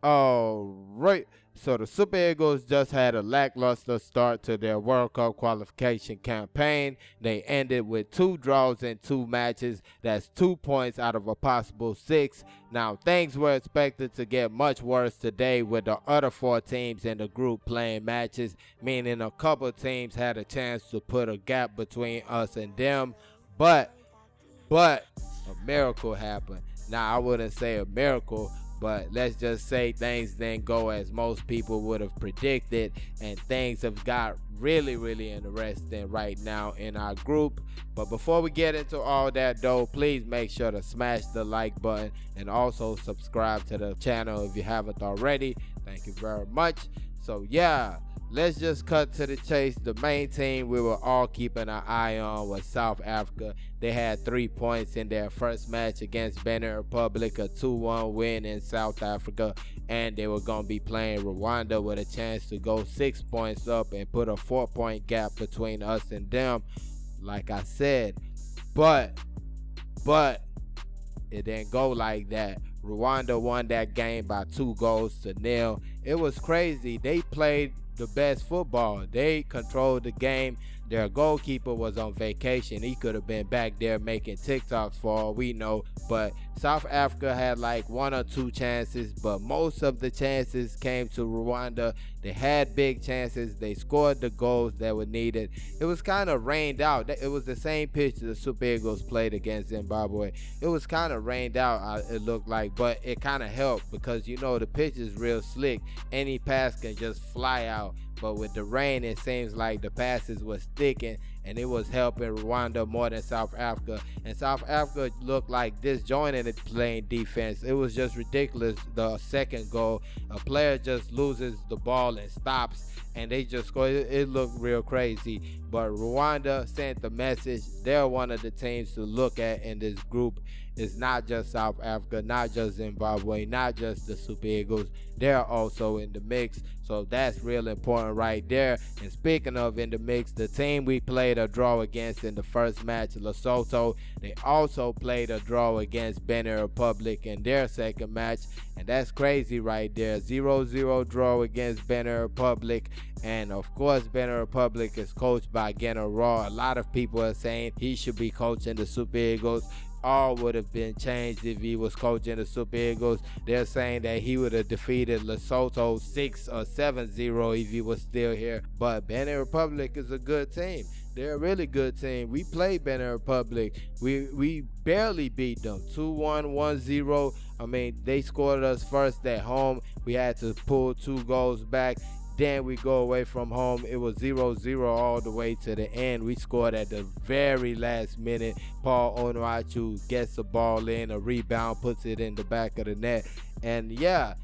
All right. So the Super Eagles just had a lackluster start to their World Cup qualification campaign. They ended with 2 draws in 2 matches. That's 2 points out of a possible 6. Now, things were expected to get much worse today with the other 4 teams in the group playing matches, meaning a couple teams had a chance to put a gap between us and them. But a miracle happened. Now, I wouldn't say a miracle, but let's just say things didn't go as most people would have predicted, and things have got really interesting right now in our group. But before we get into all that though, please make sure to smash the like button and also subscribe to the channel if you haven't already. Thank you very much. So yeah, let's just cut to the chase. The main team we were all keeping an eye on was South Africa. They had 3 points in their first match against Benin Republic, a 2-1 win in South Africa, and they were going to be playing Rwanda with a chance to go 6 points up and put a 4-point gap between us and them, like I said. But it didn't go like that. Rwanda won that game by 2-0. It was crazy. They played the best football. They controlled the game. Their goalkeeper was on vacation. He could have been back there making TikToks for all we know. But South Africa had like 1 or 2 chances, but most of the chances came to Rwanda. They had big chances. They scored the goals that were needed. It was kind of rained out. It was the same pitch the Super Eagles played against Zimbabwe. It was kind of rained out, it looked like, but it kind of helped because, you know, the pitch is real slick. Any pass can just fly out. But with the rain, it seems like the passes were sticking, and it was helping Rwanda more than South Africa. And South Africa looked like disjointed at playing defense. It was just ridiculous. The second goal, a player just loses the ball and stops, and they just score. It looked real crazy. But Rwanda sent the message. They're one of the teams to look at in this group. It's not just South Africa, not just Zimbabwe, not just the Super Eagles. They're also in the mix. So that's real important right there. And speaking of in the mix, the team we played a draw against in the first match, Lesotho, they also played a draw against Benin Republic in their second match. And that's crazy right there. 0-0 draw against Benin Republic. And of course, Benin Republic is coached by Raw. A lot of people are saying he should be coaching the Super Eagles. All would have been changed if he was coaching the Super Eagles. They're saying that he would have defeated Lesotho 6 or 7-0 if he was still here. But Benin Republic is a good team. They're a really good team. We played Benin Republic. We barely beat them. 2-1, 1-0. I mean, they scored us first at home. We had to pull 2 goals back. Then we go away from home. It was 0-0 all the way to the end. We scored at the very last minute. Paul Onuachu gets the ball in, a rebound, puts it in the back of the net. And yeah,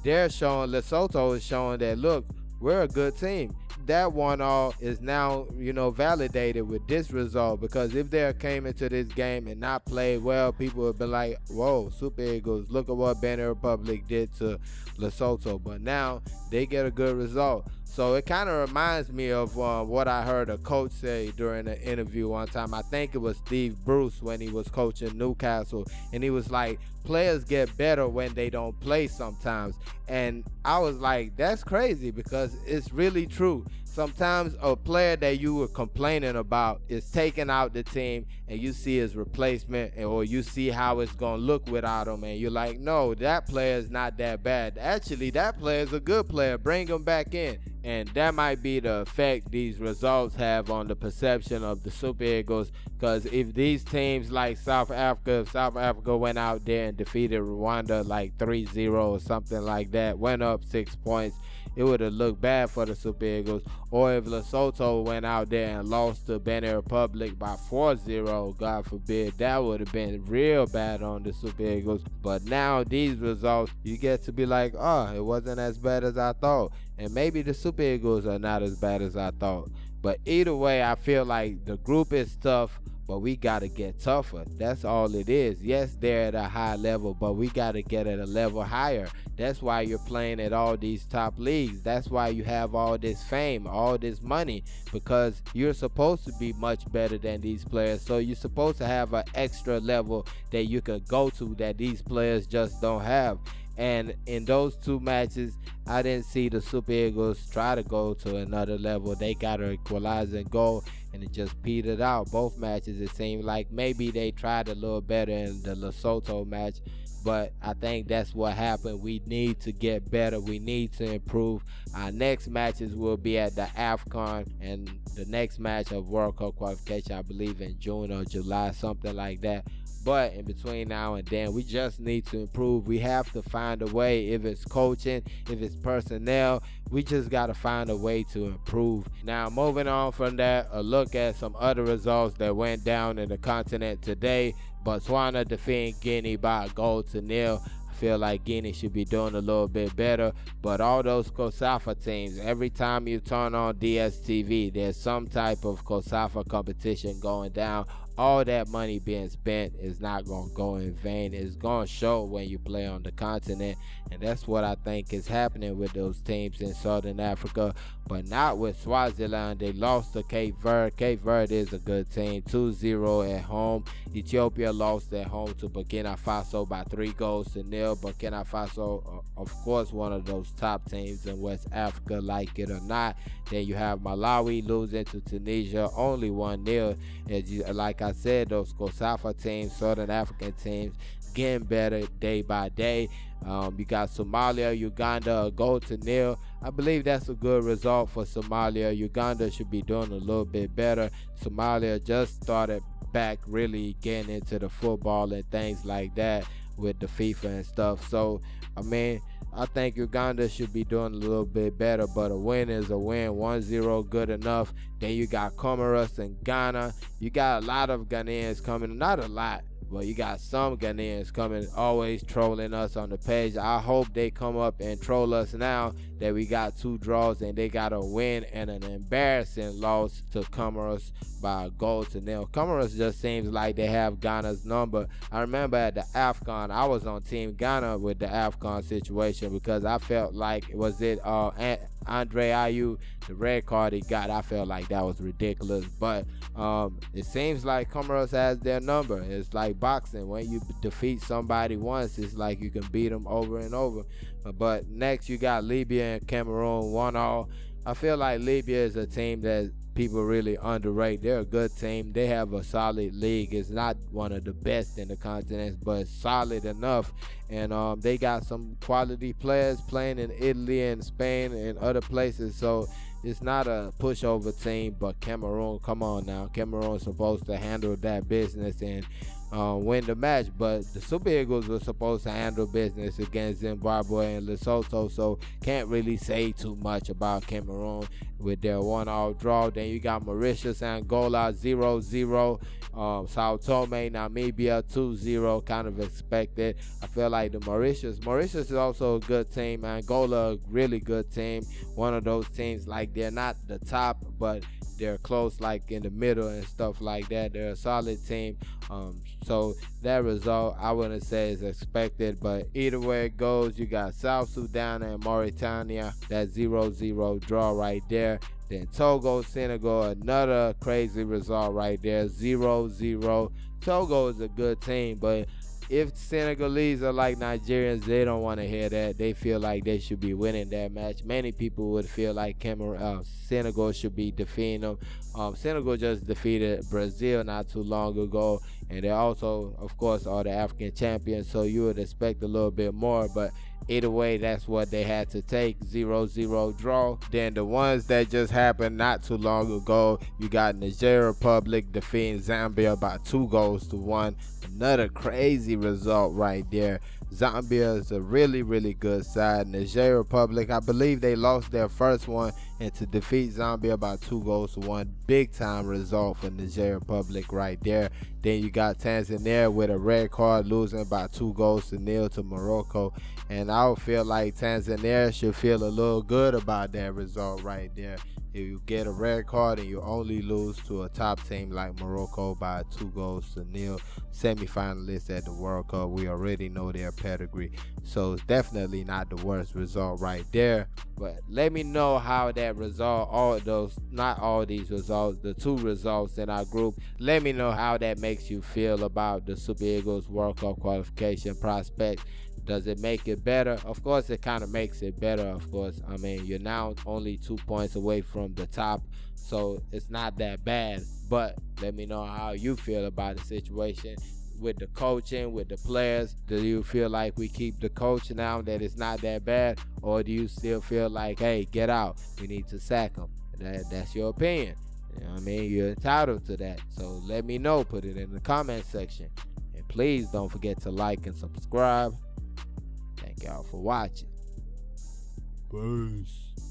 they're showing, Lesotho is showing that, look, we're a good team. That 1-all is now, you know, validated with this result, because if they came into this game and not played well, people would be like, whoa, Super Eagles, look at what Benin Republic did to Lesotho. But now they get a good result. So it kind of reminds me of what I heard a coach say during an interview one time. I think it was Steve Bruce when he was coaching Newcastle. And he was like, players get better when they don't play sometimes. And I was like, that's crazy, because it's really true. Sometimes a player that you were complaining about is taking out the team, and you see his replacement, or you see how it's going to look without him, and you're like, no, that player is not that bad. Actually, that player is a good player. Bring him back in. And that might be the effect these results have on the perception of the Super Eagles, because if these teams like South Africa, if South Africa went out there and defeated Rwanda like 3-0 or something like that, went up 6 points, it would have looked bad for the Super Eagles. Or if Lesotho went out there and lost to Benin Republic by 4-0, God forbid, that would have been real bad on the Super Eagles. But now these results, you get to be like, oh, it wasn't as bad as I thought. And maybe the Super Eagles are not as bad as I thought. But either way, I feel like the group is tough, but we got to get tougher. That's all it is. Yes, they're at a high level, but we got to get at a level higher. That's why you're playing at all these top leagues. That's why you have all this fame, all this money, because you're supposed to be much better than these players. So you're supposed to have an extra level that you could go to that these players just don't have. And in those two matches, I didn't see the Super Eagles try to go to another level. They got to equalize and goal, and it just petered out. Both matches, it seemed like maybe they tried a little better in the Lesotho match, but I think that's what happened. We need to get better. We need to improve. Our next matches will be at the AFCON, and the next match of World Cup qualification, I believe in June or July, something like that. But in between now and then, we just need to improve. We have to find a way. If it's coaching, if it's personnel, we just got to find a way to improve. Now, moving on from that, a look at some other results that went down in the continent today. Botswana defeating Guinea by a goal to nil. I feel like Guinea should be doing a little bit better, but all those COSAFA teams, every time you turn on DSTV, there's some type of COSAFA competition going down. All that money being spent is not going to go in vain. It's going to show when you play on the continent, and that's what I think is happening with those teams in Southern Africa, but not with Swaziland. They lost to Cape Verde. Cape Verde is a good team, 2-0 at home. Ethiopia lost at home to Burkina Faso by 3 goals to nil. Burkina Faso, of course, one of those top teams in West Africa, like it or not. Then you have Malawi losing to Tunisia, only 1-0. Like I said, those COSAFA teams, Southern African teams, getting better day by day. You got Somalia, Uganda, a goal to nil. I believe that's a good result for Somalia. Uganda should be doing a little bit better. Somalia just started back really getting into the football and things like that with the FIFA and stuff. So, I mean, I think Uganda should be doing a little bit better, but a win is a win. 1-0 good enough. Then you got Comoros and Ghana. You got a lot of Ghanaians coming. Not a lot, but you got some Ghanaians coming, always trolling us on the page. I hope they come up and troll us now that we got 2 draws and they got a win and an embarrassing loss to Comoros by a goal to nil. Comoros just seems like they have Ghana's number. I remember at the AFCON, I was on Team Ghana with the AFCON situation because I felt like, was it Andre Ayew, the red card he got? I felt like that was ridiculous, but it seems like Comoros has their number. It's like boxing. When you defeat somebody once, it's like you can beat them over and over. But next you got Libya and Cameroon, 1-1. I feel like Libya is a team that people really underrate. They're a good team. They have a solid league. It's not one of the best in the continent, but solid enough. And they got some quality players playing in Italy and Spain and other places. So it's not a pushover team, but Cameroon, come on now. Cameroon's supposed to handle that business and win the match, but the Super Eagles were supposed to handle business against Zimbabwe and Lesotho, so can't really say too much about Cameroon with their 1-1 draw. Then you got Mauritius, Angola 0-0, Sao Tome, Namibia 2-0, kind of expected. I feel like the Mauritius is also a good team. Angola, a really good team. One of those teams, like, they're not the top, but they're close, like in the middle and stuff like that. They're a solid team. So that result, I wouldn't say is expected, but either way it goes, you got South Sudan and Mauritania, that 0-0 draw right there. Then Togo, Senegal, another crazy result right there, 0-0. Togo is a good team, but if Senegalese are like Nigerians, they don't want to hear that. They feel like they should be winning that match. Many people would feel like Senegal should be defeating them. Senegal just defeated Brazil not too long ago, and they also, of course, are the African champions, so you would expect a little bit more, but either way, that's what they had to take, 0-0 draw. Then the ones that just happened not too long ago, you got Niger Republic defeating Zambia by 2-1. Another crazy result right there. Zambia is a really, really good side. Niger Republic, I believe they lost their first one, and to defeat Zambia by 2-1, big time result for Niger Republic right there. Then you got Tanzania with a red card, losing by 2-0 to Morocco, and I would feel like Tanzania should feel a little good about that result right there. If you get a red card and you only lose to a top team like Morocco by 2-0, semi-finalists at the World Cup, we already know their pedigree. So it's definitely not the worst result right there. But let me know how that result, not all these results, the 2 results in our group, let me know how that makes you feel about the Super Eagles World Cup qualification prospect. Does it make it better? Of course, it kind of makes it better. Of course, I mean, you're now only 2 points away from the top, so it's not that bad. But let me know how you feel about the situation with the coaching, with the players. Do you feel like we keep the coach now that it's not that bad, or do you still feel like, hey, get out, we need to sack him? That's your opinion. You know what I mean? You're entitled to that. So let me know. Put it in the comment section. And please don't forget to like and subscribe. Thank y'all for watching. Peace.